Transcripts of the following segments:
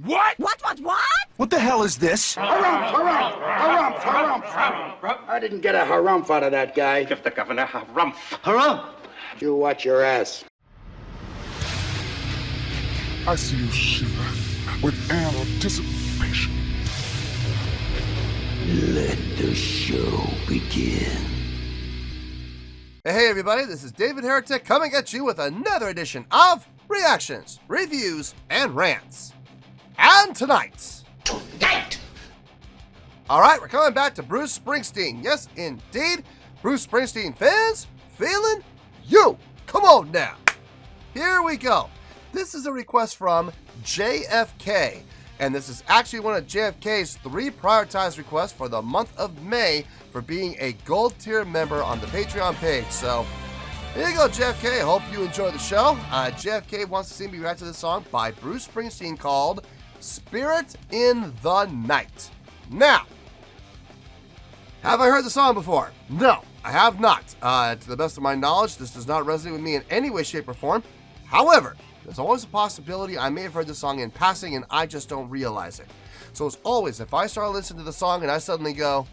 What? What? What the hell is this? Harumph. I didn't get a harumph out of that guy. Give the governor harumph. Harumph! You watch your ass. I see you shiver with anticipation. Let the show begin. Hey everybody, this is David Heretic coming at you with another edition of Reactions, Reviews, and Rants. And tonight! Alright, we're coming back to Bruce Springsteen. Yes, indeed, Bruce Springsteen Fans FEELIN YOU. Come on now. Here we go. This is a request from JFK. And this is actually one of JFK's 3 prioritized requests for the month of May for being a gold tier member on the Patreon page. So, here you go, JFK. Hope you enjoy the show. JFK wants to see me react to this song by Bruce Springsteen called Spirit in the Night. Now, have I heard the song before? No, I have not. To the best of my knowledge, this does not resonate with me in any way, shape, or form. However, there's always a possibility I may have heard the song in passing and I just don't realize it. So as always, if I start listening to the song and I suddenly go,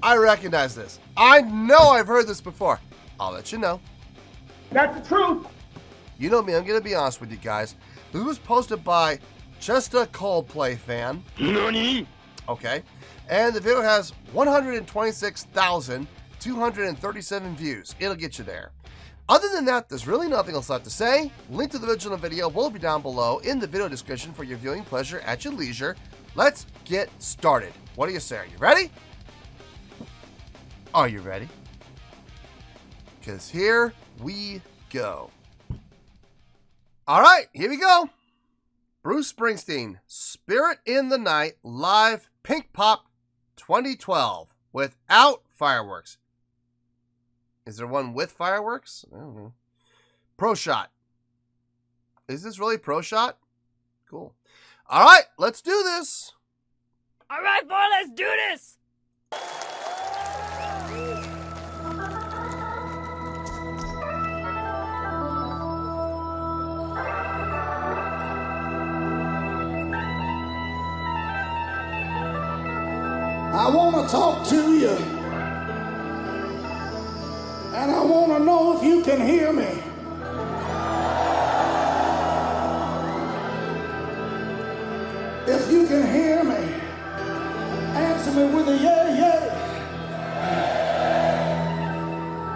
I recognize this. I know I've heard this before. I'll let you know. That's the truth. You know me, I'm going to be honest with you guys. This was posted by just a Coldplay fan. Nani? Okay. And the video has 126,237 views. It'll get you there. Other than that, there's really nothing else left to say. Link to the original video will be down below in the video description for your viewing pleasure at your leisure. Let's get started. What do you say? Are you ready? Are you ready? Because here we go. All right, here we go. Bruce Springsteen, Spirit in the Night, live Pink Pop 2012 without fireworks. Is there one with fireworks? I don't know. Pro Shot. Is this really Pro Shot? Cool. All right, let's do this. All right, boy, let's do this. I want to talk to you, and I want to know if you can hear me. If you can hear me, answer me with a yeah, yeah.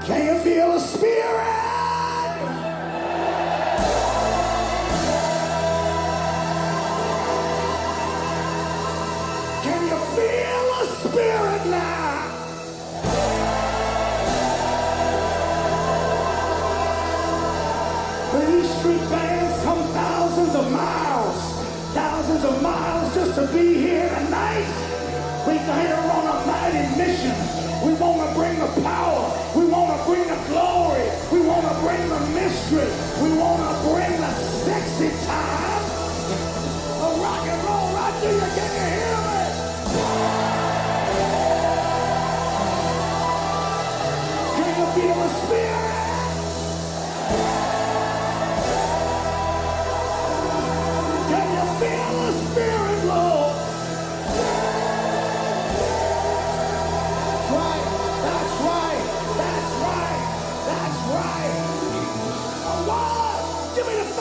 Can you feel the spirit? Can you feel the spirit now? These street bands come thousands of miles just to be here tonight. We're here on a mighty mission. We want to bring the power. We want to bring the glory. We want to bring the mystery. We want to bring the sexy time. The rock and roll right to you. Can you hear me? Can you feel the spirit? Can you feel the spirit, Lord? That's right. That's right. That's right. A 1, give me the 5.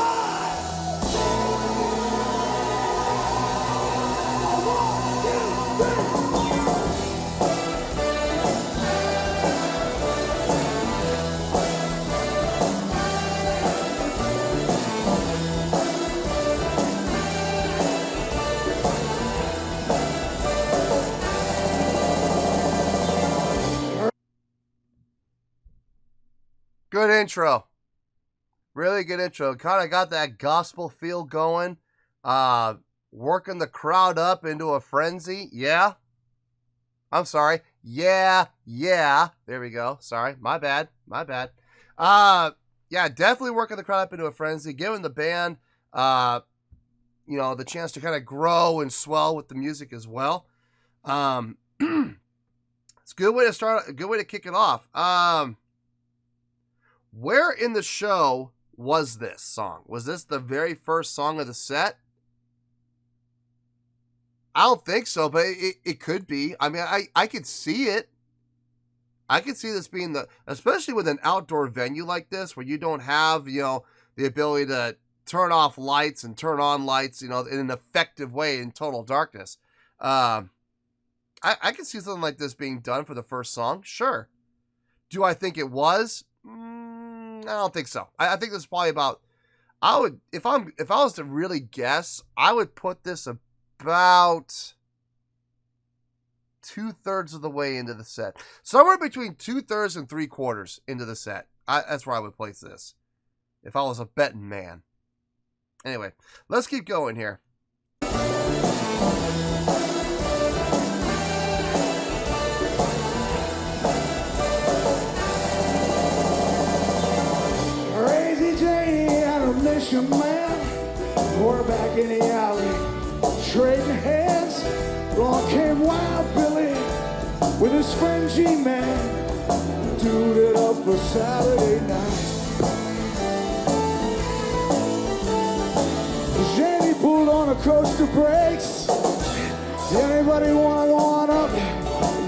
A 1, 2, 3. Good intro. Really good intro. Kind of got that gospel feel going. Working the crowd up into a frenzy. Yeah. I'm sorry. Yeah. There we go. Sorry. My bad. Yeah, definitely working the crowd up into a frenzy. Giving the band, the chance to kind of grow and swell with the music as well. It's a good way to start. A good way to kick it off. Where in the show was this song? Was this the very first song of the set? I don't think so, but it could be. I mean, I could see it. I could see this being especially with an outdoor venue like this, where you don't have, you know, the ability to turn off lights and turn on lights, you know, in an effective way in total darkness. I could see something like this being done for the first song. Sure. Do I think it was? I don't think so. I think this is probably about, if I was to really guess, I would put this about 2/3 of the way into the set. Somewhere between 2/3 and 3/4 into the set. That's where I would place this if I was a betting man. Anyway, let's keep going here. Crazy Janie and a mission man. We're back in the alley, trading hands. Along came Wild Billy with his friend G-Man. Dude it up for Saturday night. Janie pulled on a coaster brakes. Anybody wanna go on up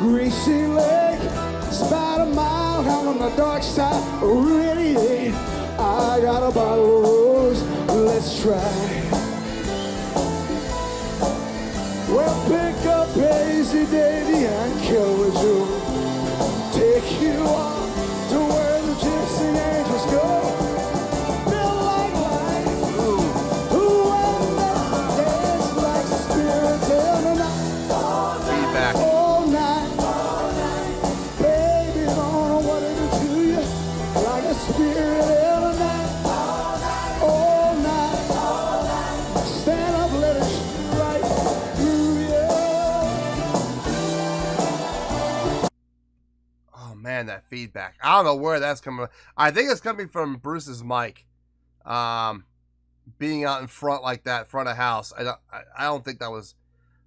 Greasy Lake? It's about a mile down on the dark side of Route 88. I got a bottle of rose, let's try. Well, pick up Hazy Davy and Killer Joe. Take you on to where the gypsy angels go. Feel like life. Who and dance like spirits in the night. Feedback. All night. Baby, I don't know what it'll do you. Like a spirit in the night. All night. Stand up, let it shine right through you. Oh man, that feedback. I don't know where that's coming from. I think it's coming from Bruce's mic. Being out in front like that, front of house. I don't think that was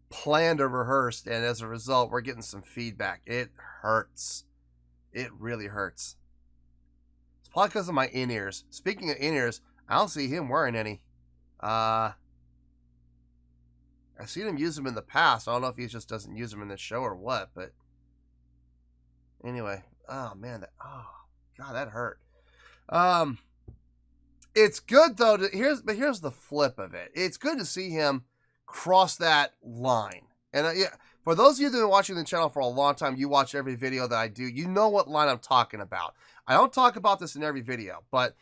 planned or rehearsed, and as a result, we're getting some feedback. It hurts. It really hurts. It's probably because of my in-ears. Speaking of in-ears, I don't see him wearing any. I've seen him use them in the past. I don't know if he just doesn't use them in this show or what, but anyway. Oh man, God, that hurt. It's good though. Here's the flip of it. It's good to see him cross that line. And yeah, for those of you that have been watching the channel for a long time, you watch every video that I do. You know what line I'm talking about. I don't talk about this in every video, but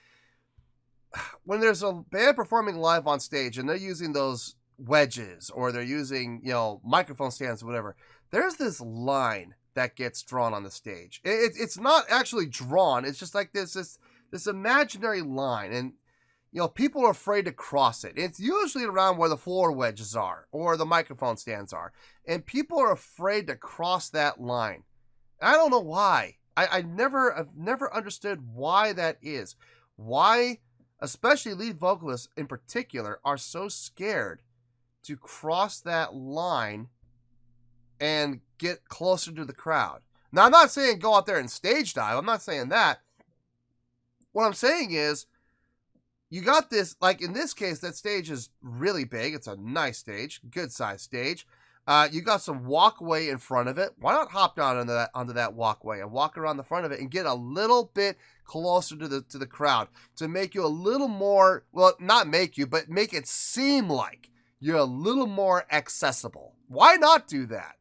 when there's a band performing live on stage and they're using those wedges or they're using, you know, microphone stands or whatever, there's this line that gets drawn on the stage. It's not actually drawn. It's just like this imaginary line, and you know, people are afraid to cross it. It's usually around where the floor wedges are or the microphone stands are, and people are afraid to cross that line. I don't know why. I've never understood why that is. Why, especially lead vocalists in particular, are so scared to cross that line and get closer to the crowd. Now, I'm not saying go out there and stage dive. I'm not saying that. What I'm saying is, you got this, like in this case, that stage is really big. It's a nice stage, good sized stage. You got some walkway in front of it. Why not hop down onto that walkway and walk around the front of it and get a little bit closer to the crowd to make you a little more, well, not make you, but make it seem like you're a little more accessible. Why not do that?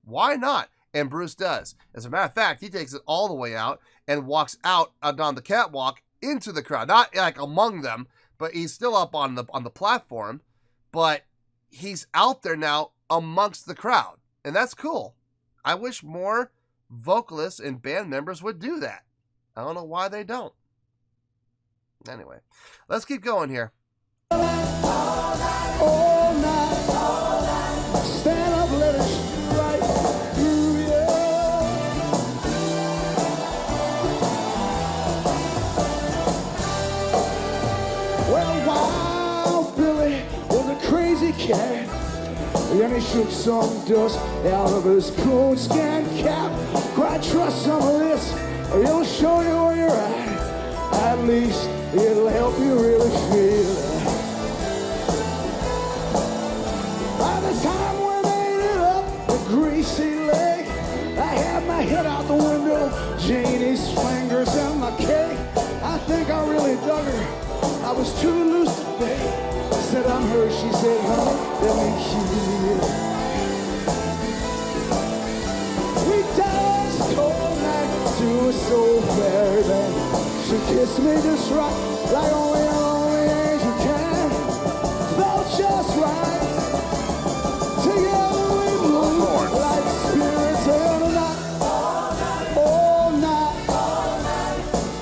Why not? And Bruce does. As a matter of fact, he takes it all the way out and walks out on the catwalk into the crowd. Not like among them, but he's still up on the platform. But he's out there now amongst the crowd. And that's cool. I wish more vocalists and band members would do that. I don't know why they don't. Anyway, let's keep going here. All night. Stand up, let it shine right through you. Well, Wild Billy was a crazy cat, and he shook some dust out of his coonskin cap. Quite trust some of this, or he'll show you where you're at least It'll help you really feel it. By the time we made it up the greasy lake, I had my head out the window, Janie's fingers in my cake. I think I really dug her. I was too loose to fake. I said I'm hers. She said, honey, let me kiss. We danced all night to a soul fairy band. She kissed me just right, like only an angel can. Felt just right. Together we moved like spirits in the night. All night.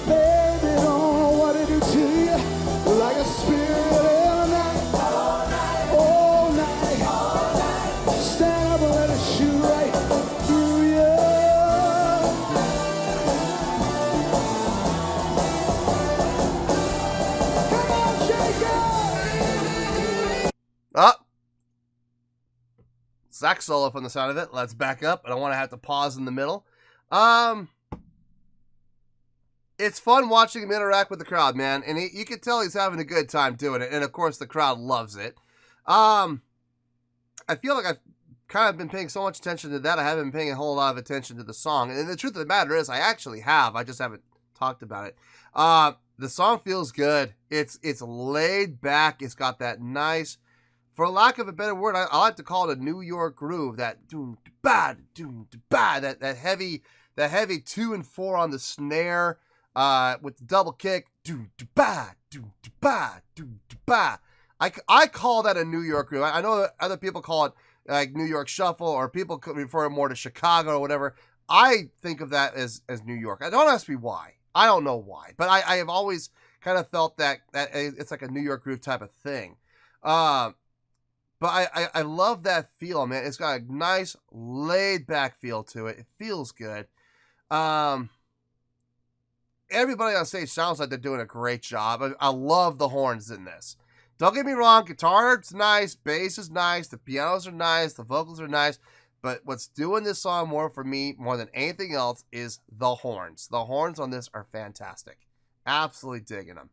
Baby, don't know what to do to you. Like a spirit in the night. All night. Stand up and let it shoot right through you. Come on, shake it. Up. Sax solo from the sound of it. Let's back up. I don't want to have to pause in the middle. It's fun watching him interact with the crowd, man. And you can tell he's having a good time doing it. And, of course, the crowd loves it. I feel like I've kind of been paying so much attention to that. I haven't been paying a whole lot of attention to the song. And the truth of the matter is I actually have. I just haven't talked about it. The song feels good. It's laid back. It's got that nice, for lack of a better word, I like to call it a New York groove. That doom ba doom ba, that heavy 2 and 4 on the snare, with the double kick. Doom ba doom ba doom ba. I call that a New York groove. I know that other people call it like New York shuffle, or people could refer more to Chicago or whatever. I think of that as New York. I don't ask me why. I don't know why, but I have always kind of felt that it's like a New York groove type of thing. But I love that feel, man. It's got a nice laid back feel to it. It feels good. Everybody on stage sounds like they're doing a great job. I love the horns in this. Don't get me wrong, guitar's nice, bass is nice, the pianos are nice, the vocals are nice, but what's doing this song more for me, more than anything else, is the horns. The horns on this are fantastic. Absolutely digging them.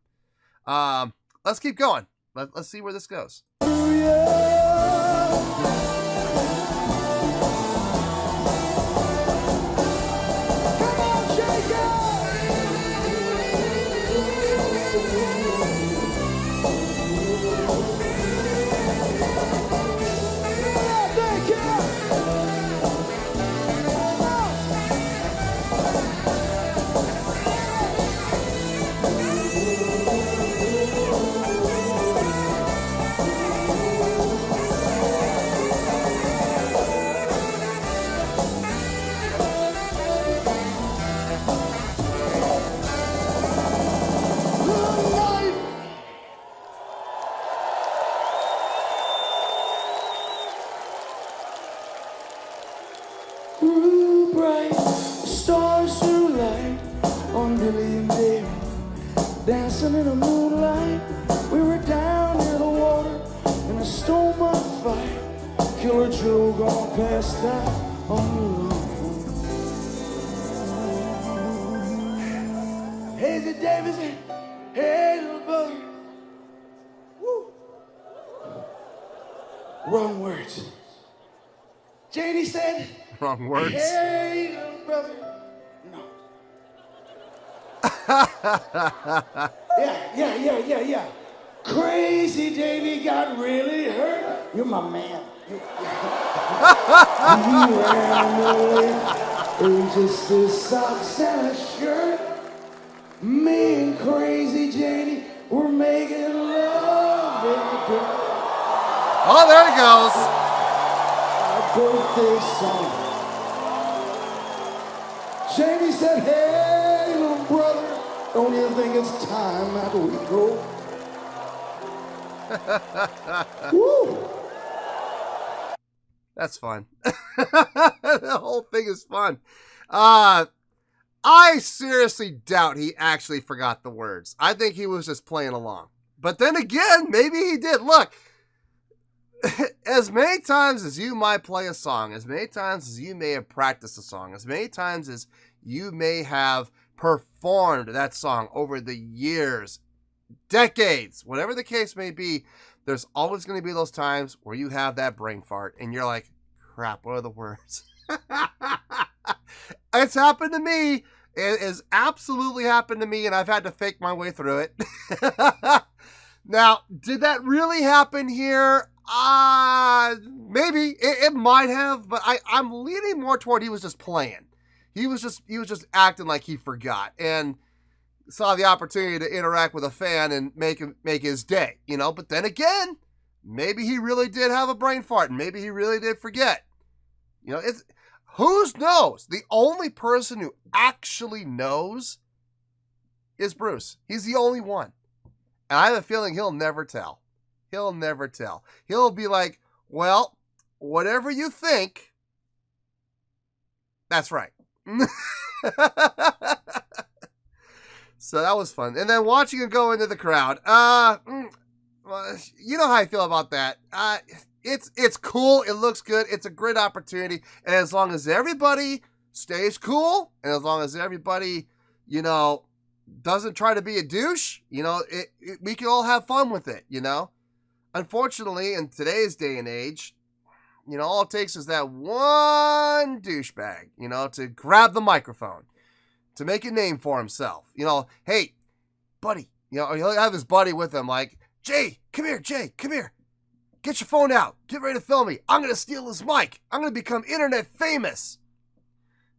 Let's keep going. Let's see where this goes. Dancing in the moonlight, we were down near the water in a stone mud fight. Killer Joe gone past that on the lawn. Hazy Davidson, hey little brother. Woo. Wrong words. Janie said, Wrong words. Hey little brother. No. Yeah. Crazy Davy got really hurt. You're my man. You ran away in just his socks and a shirt. Me and Crazy Janie were making love in the dirt. Oh, there it goes. Our birthday song. Janie said, hey, little brother. Don't you think it's time that we go? Woo! That's fun. The whole thing is fun. I seriously doubt he actually forgot the words. I think he was just playing along. But then again, maybe he did. Look, as many times as you might play a song, as many times as you may have practiced a song, as many times as you may have performed that song over the years, decades, whatever the case may be, there's always going to be those times where you have that brain fart and you're like, crap, what are the words? It's happened to me. It has absolutely happened to me, and I've had to fake my way through it. Now, did that really happen here? Maybe it might have, but I'm leaning more toward he was just playing. He was just acting like he forgot and saw the opportunity to interact with a fan and make his day, you know. But then again, maybe he really did have a brain fart, and maybe he really did forget. You know, who knows? The only person who actually knows is Bruce. He's the only one. And I have a feeling he'll never tell. He'll never tell. He'll be like, well, whatever you think, that's right. So that was fun. And then watching him go into the crowd. You know how I feel about that. It's cool. It looks good. It's a great opportunity. And as long as everybody stays cool, and as long as everybody, you know, doesn't try to be a douche, you know, we can all have fun with it, you know. Unfortunately, in today's day and age, you know, all it takes is that one douchebag, you know, to grab the microphone, to make a name for himself. You know, hey, buddy, you know, he'll have his buddy with him like, Jay, come here, get your phone out, get ready to film me. I'm going to steal his mic. I'm going to become internet famous.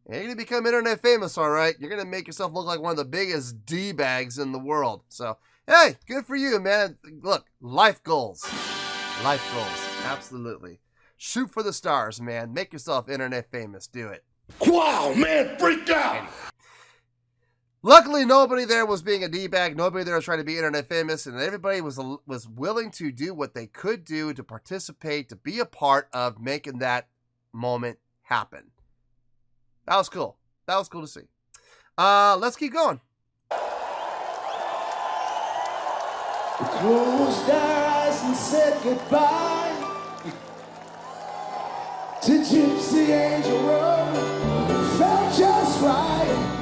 And you're going to become internet famous, all right? You're going to make yourself look like one of the biggest D-bags in the world. So, hey, good for you, man. Look, life goals. Life goals, absolutely. Shoot for the stars, man. Make yourself internet famous. Do it. Wow, man, freaked out. Anyway. Luckily, nobody there was being a D-bag. Nobody there was trying to be internet famous, and everybody was willing to do what they could do to participate, to be a part of making that moment happen. That was cool. That was cool to see. Let's keep going. We closed our eyes and said goodbye to Gypsy Angel Road. Felt just right.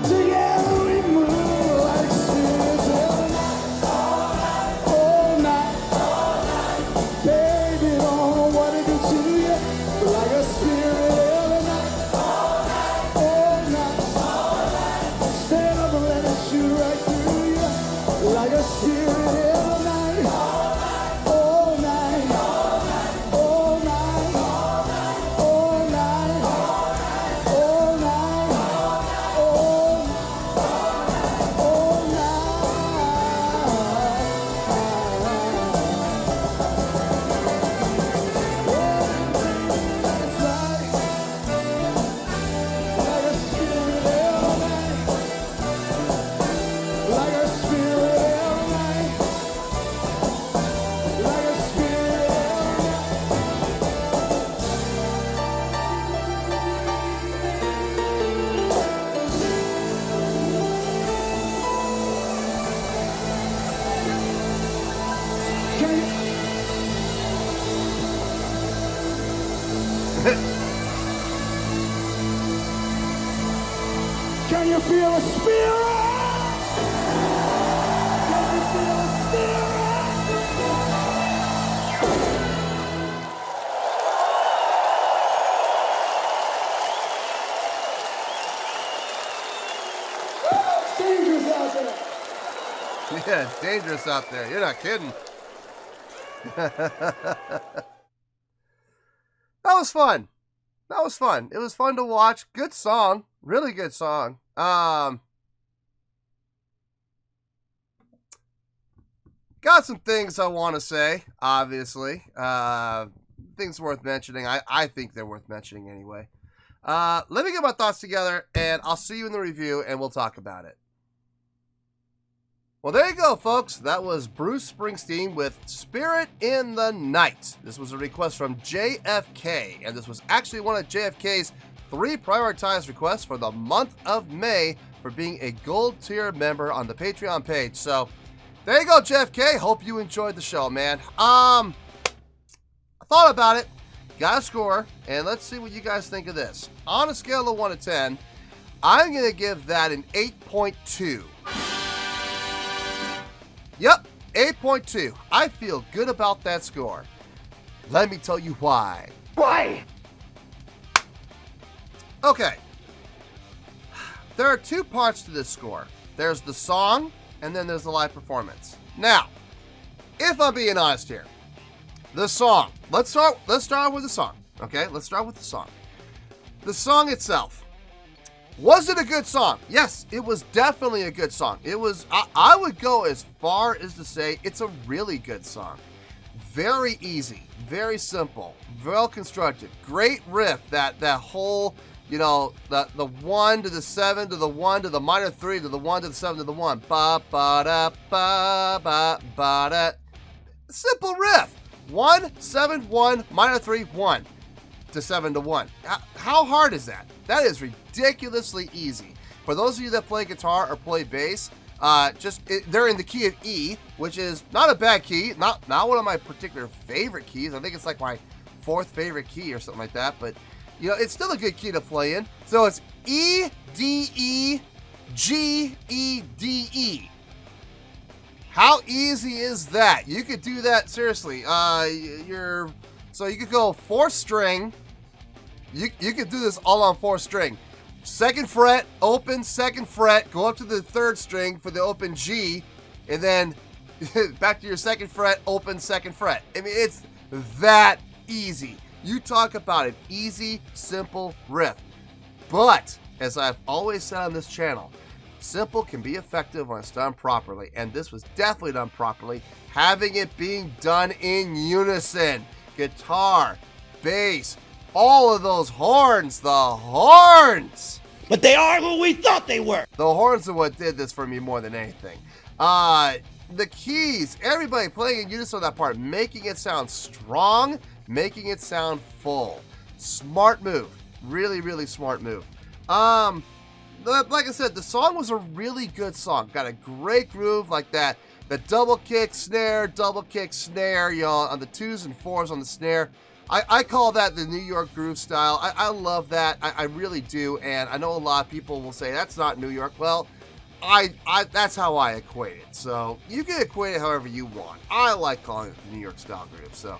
Together we move like spirits all night, all night, all night. Baby, don't know what to do to you, like a spirit every night, all night, all night, all night. Stand up and let it shoot right through you, like a spirit every night, all night, all night, all night, all night, all night, all night, all night, all night. Can you feel a spirit? Can you feel a spirit? It's dangerous out there. Yeah, it's dangerous out there. You're not kidding. That was fun. That was fun. It was fun to watch. Good song. Really good song. Got some things I want to say, obviously. Things worth mentioning. I think they're worth mentioning anyway. Let me get my thoughts together, and I'll see you in the review, and we'll talk about it. Well, there you go, folks. That was Bruce Springsteen with Spirit in the Night. This was a request from JFK, and this was actually one of JFK's 3 prioritized requests for the month of May for being a gold tier member on the Patreon page. So, there you go, JFK. Hope you enjoyed the show, man. I thought about it, got a score, and let's see what you guys think of this. On a scale of 1 to 10, I'm going to give that an 8.2. Yep, 8.2. I feel good about that score. Let me tell you why. Why? Okay. There are two parts to this score. There's the song, and then there's the live performance. Now, if I'm being honest here, the song. Let's start with the song. Okay, let's start with the song. The song itself. Was it a good song? Yes, it was definitely a good song. It was, I would go as far as to say it's a really good song. Very easy, very simple, well constructed, great riff, that whole, you know, the 1 to the 7 to the 1 to the minor 3 to the 1 to the 7 to the 1. Ba ba da ba ba ba da. Simple riff. 1 7 1 minor 3 1 to 7 to 1. How hard is that? That is ridiculously easy. For those of you that play guitar or play bass, they're in the key of E, which is not a bad key, not one of my particular favorite keys. I think it's like my 4th favorite key or something like that, but you know, it's still a good key to play in. So it's E, D, E, G, E, D, E. How easy is that? You could do that, seriously. So you could go 4th string. You could do this all on 4th string. 2nd fret, open 2nd fret, go up to the 3rd string for the open G, and then back to your 2nd fret, open 2nd fret. I mean, it's that easy. You talk about an easy, simple riff. But, as I've always said on this channel, simple can be effective when it's done properly, and this was definitely done properly, having it being done in unison. Guitar, bass, all of those horns, the horns! But they are who we thought they were. The horns are what did this for me more than anything. The keys, everybody playing in unison on that part, making it sound strong, making it sound full. Smart move. Really, really smart move. Like I said, the song was a really good song. Got a great groove like that. The double kick snare, you know, on the 2s and 4s on the snare. I call that the New York groove style. I love that. I really do. And I know a lot of people will say that's not New York. Well, that's how I equate it. So you can equate it however you want. I like calling it the New York style groove. So,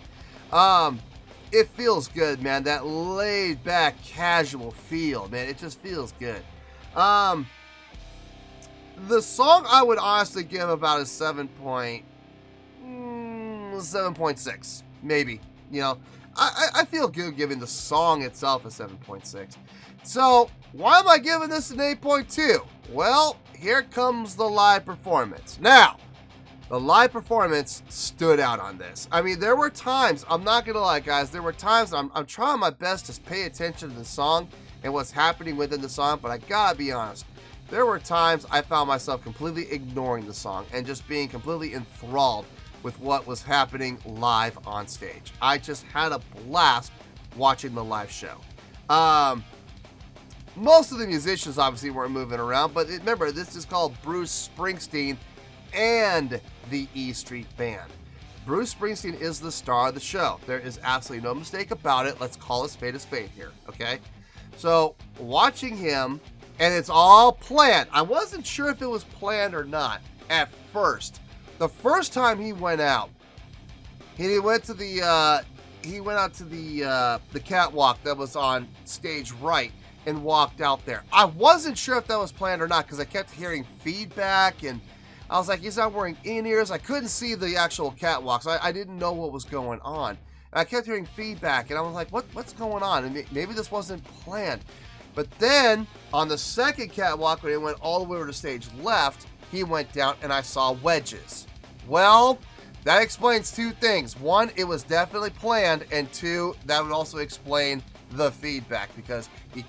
it feels good, man. That laid back, casual feel, man. It just feels good. The song I would honestly give about a 7.6, maybe. You know, I feel good giving the song itself a 7.6. So why am I giving this an 8.2? Well, here comes the live performance. Now, the live performance stood out on this. I mean, there were times, I'm not gonna lie, guys, there were times I'm trying my best to pay attention to the song and what's happening within the song, but I gotta be honest, there were times I found myself completely ignoring the song and just being completely enthralled with what was happening live on stage. I just had a blast watching the live show. Most of the musicians obviously weren't moving around, but remember, this is called Bruce Springsteen and the E Street Band. Bruce Springsteen is the star of the show. There is absolutely no mistake about it. Let's call a spade here, okay? So, watching him, and it's all planned. I wasn't sure if it was planned or not at first. The first time he went out, he went out to the catwalk that was on stage right and walked out there. I wasn't sure if that was planned or not because I kept hearing feedback and I was like, he's not wearing in-ears. I couldn't see the actual catwalk, so I didn't know what was going on. And I kept hearing feedback, and I was like, what's going on? And maybe this wasn't planned. But then, on the second catwalk, when he went all the way over to stage left, he went down, and I saw wedges. Well, that explains two things. One, it was definitely planned, and two, that would also explain the feedback, because he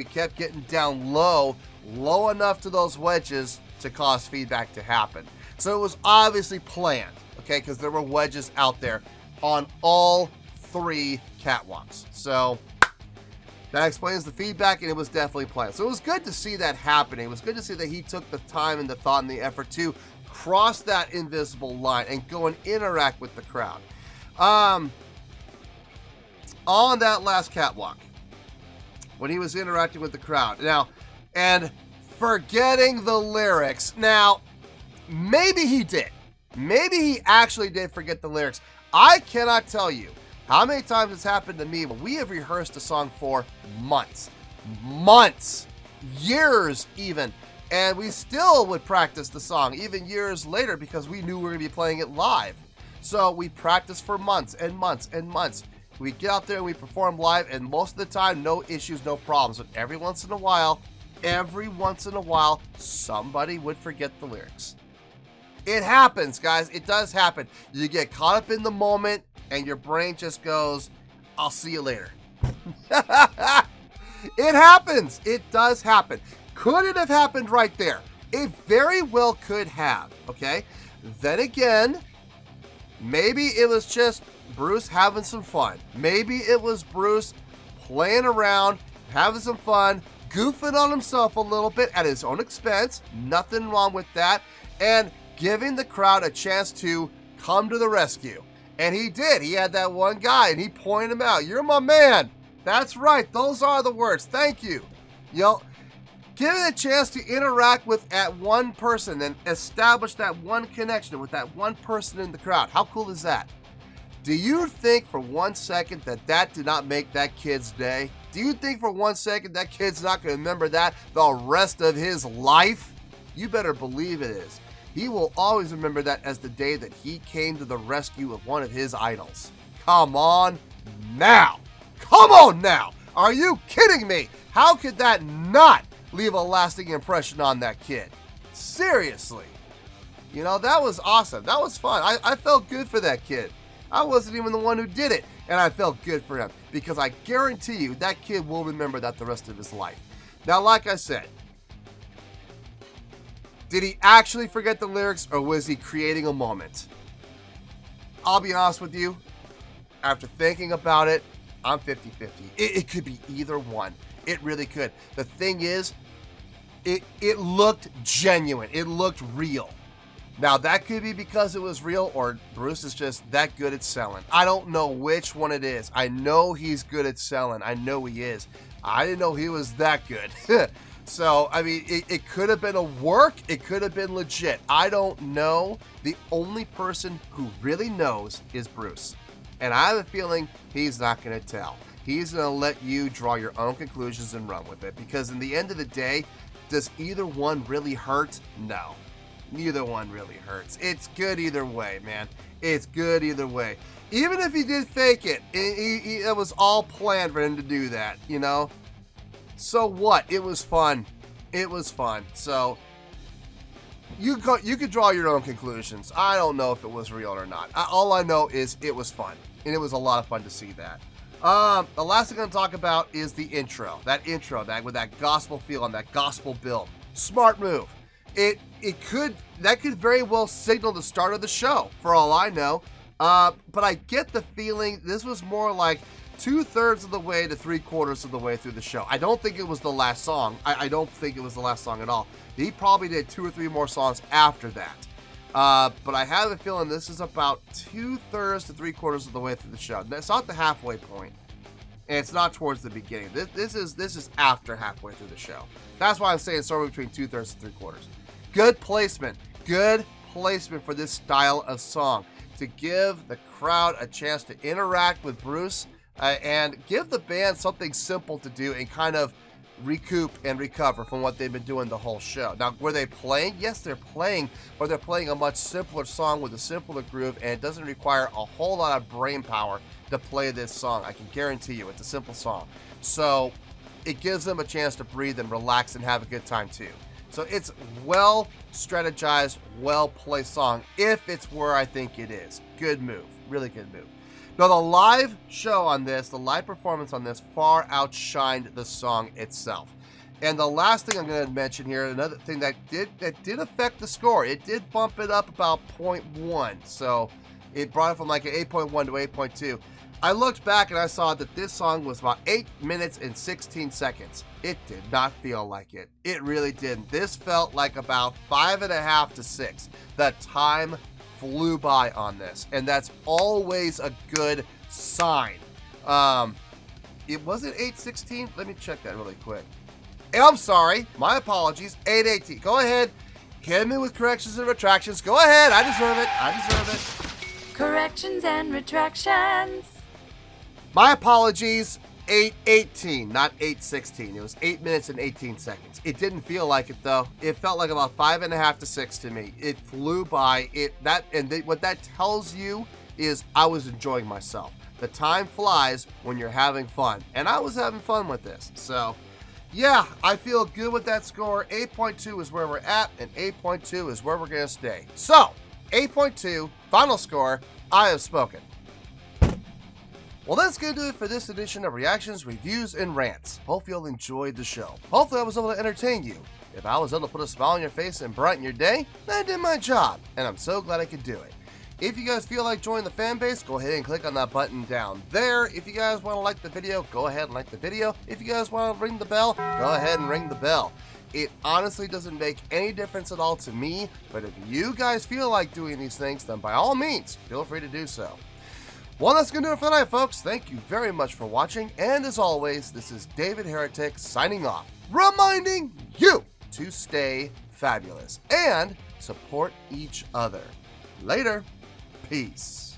kept getting down low enough to those wedges to cause feedback to happen. So it was obviously planned, okay, because there were wedges out there on all three catwalks. So that explains the feedback, and it was definitely planned. So it was good to see that happening. It was good to see that he took the time and the thought and the effort to cross that invisible line and go and interact with the crowd. On that last catwalk, when he was interacting with the crowd. Now, and forgetting the lyrics. Now, maybe he did. Maybe he actually did forget the lyrics. I cannot tell you how many times it's happened to me when we have rehearsed a song for months, years even, and we still would practice the song even years later because we knew we were going to be playing it live. So we practiced for months and months and months. We get out there and we perform live, and most of the time, no issues, no problems. But every once in a while, somebody would forget the lyrics. It happens, guys. It does happen. You get caught up in the moment, and your brain just goes, I'll see you later. It happens. It does happen. Could it have happened right there? It very well could have, okay? Then again, maybe it was just Bruce having some fun. Maybe it was Bruce playing around, having some fun, goofing on himself a little bit at his own expense. Nothing wrong with that. And giving the crowd a chance to come to the rescue. And he did. He had that one guy and he pointed him out. You're my man. That's right. Those are the words. Thank you. You know, giving a chance to interact with that one person and establish that one connection with that one person in the crowd. How cool is that? Do you think for 1 second that did not make that kid's day? Do you think for 1 second that kid's not going to remember that the rest of his life? You better believe it is. He will always remember that as the day that he came to the rescue of one of his idols. Come on now. Come on now. Are you kidding me? How could that not leave a lasting impression on that kid? Seriously. You know, that was awesome. That was fun. I felt good for that kid. I wasn't even the one who did it, and I felt good for him because I guarantee you that kid will remember that the rest of his life. Now, like I said, did he actually forget the lyrics, or was he creating a moment? I'll be honest with you. After thinking about it, I'm 50-50. It could be either one. It really could. The thing is, it looked genuine. It looked real. Now, that could be because it was real, or Bruce is just that good at selling. I don't know which one it is. I know he's good at selling. I know he is. I didn't know he was that good. So, I mean, it could have been a work. It could have been legit. I don't know. The only person who really knows is Bruce. And I have a feeling he's not going to tell. He's going to let you draw your own conclusions and run with it. Because in the end of the day, does either one really hurt? No. Neither one really hurts. It's good either way, man. It's good either way. Even if he did fake it, it was all planned for him to do that, you know? So what? It was fun. It was fun. So you could draw your own conclusions. I don't know if it was real or not. All I know is it was fun. And it was a lot of fun to see that. The last thing I'm going to talk about is the intro. That intro, with that gospel feel and that gospel build. Smart move. That could very well signal the start of the show, for all I know. But I get the feeling this was more like 2/3 of the way to 3/4 of the way through the show. I don't think it was the last song. I don't think it was the last song at all. He probably did 2 or 3 more songs after that. But I have a feeling this is about 2/3 to 3/4 of the way through the show. It's not the halfway point, and it's not towards the beginning. This is after halfway through the show. That's why I'm saying somewhere between 2/3 and 3/4. Good placement. Good placement for this style of song to give the crowd a chance to interact with Bruce and give the band something simple to do and kind of recoup and recover from what they've been doing the whole show. Now, were they playing? Yes, they're playing, but they're playing a much simpler song with a simpler groove, and it doesn't require a whole lot of brain power to play this song. I can guarantee you it's a simple song. So it gives them a chance to breathe and relax and have a good time too. So it's well strategized, well placed song if it's where I think it is. Good move. Really good move. Now, the live show on this, the live performance on this far outshined the song itself. And the last thing I'm going to mention here, another thing that did affect the score. It did bump it up about 0.1. So it brought it from like an 8.1 to 8.2. I looked back and I saw that this song was about 8 minutes and 16 seconds. It did not feel like it. It really didn't. This felt like about 5.5 to 6. The time flew by on this, and that's always a good sign. It wasn't 8:16. Let me check that really quick. I'm sorry. My apologies. 8:18. Go ahead Hit me with corrections and retractions. Go ahead. I deserve it. I deserve it. Corrections and retractions. My apologies. 8:18, not 8:16. It was 8 minutes and 18 seconds. It didn't feel like it though. It felt like about 5.5 to 6 to me. It flew by. What that tells you is I was enjoying myself. The time flies when you're having fun, and I was having fun with this. So, yeah, I feel good with that score. 8.2 is where we're at, and 8.2 is where we're gonna stay. So, 8.2, final score. I have spoken. Well, that's going to do it for this edition of Reactions, Reviews, and Rants. Hope you'll enjoyed the show. Hopefully I was able to entertain you. If I was able to put a smile on your face and brighten your day, then I did my job, and I'm so glad I could do it. If you guys feel like joining the fan base, go ahead and click on that button down there. If you guys want to like the video, go ahead and like the video. If you guys want to ring the bell, go ahead and ring the bell. It honestly doesn't make any difference at all to me, but if you guys feel like doing these things, then by all means, feel free to do so. Well, that's going to do it for tonight, folks. Thank you very much for watching. And as always, this is David Heretic signing off, reminding you to stay fabulous and support each other. Later. Peace.